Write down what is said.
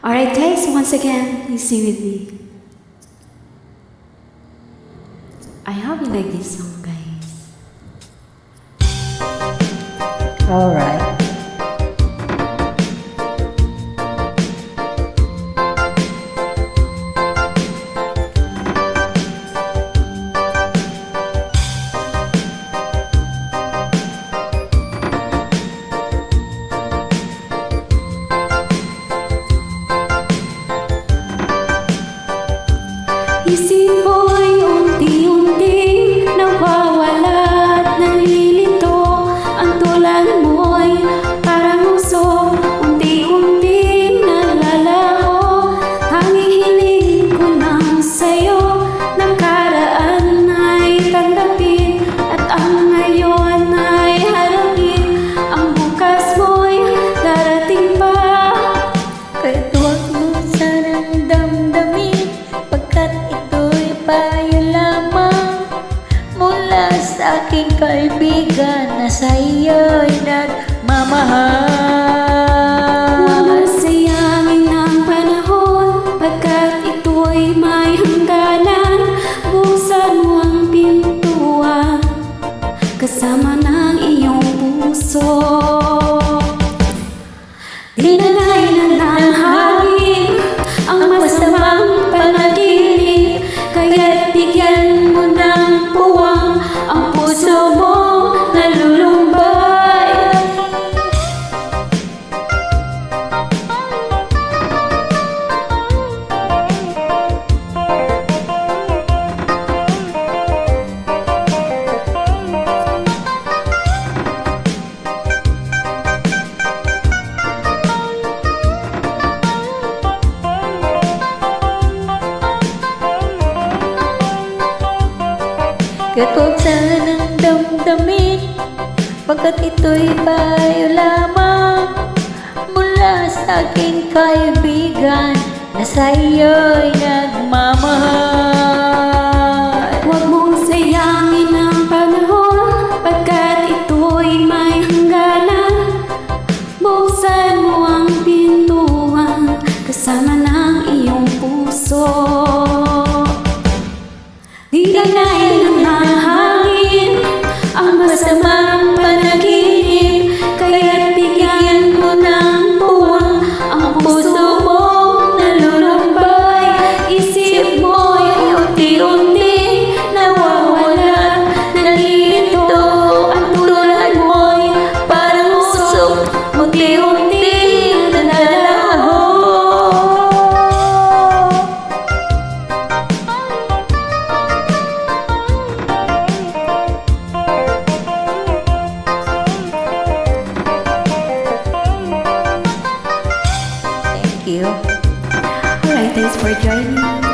Alright guys, once again, please sing with me. I hope you like this song, guys. Alright. Isip mo'y unti-unting nawawala at nalilito. Ang tulad mo'y parang uso, unti-unting nalalaho. Tanging hiling ko lang sa'yo, nakaraan ay tanggapin, at ang ngayon ay harapin. Ang bukas mo'y darating pa. Kaya't huwag mo sanang damdamin, pagkat ito'y payo lamang mula sa aking kaibigan na sa'yo'y nagmamahal. Huwag mo sayangin ang panahon, pagkat ito'y may hangganan. Buksan mo ang pintuan, kasama ng iyong puso. Dinanayin na ng hangin ang masamang panaginip, kaya't bigyan mo ng puwang ang puso mong nalulumbay. Kaya't huwag sanang damdamin, pagkat ito'y payo lamang mula sa aking kaibigan na sa'yo'y nagmamahal. Huwag mong sayangin ang panahon, pagkat ito'y may hangganan. Buksan mo ang pintuan, kasama ng iyong puso. Dinanayin ng hangin ang masamang panaginip, kaya't bigyan mo ng puwang ang puso mong nalulumbay. Isip mo'y unti-unti nawawala, nalilito. Ang tulad mo'y parang usok, unti-unti nalalaho. Thank you. Alright, thanks for joining.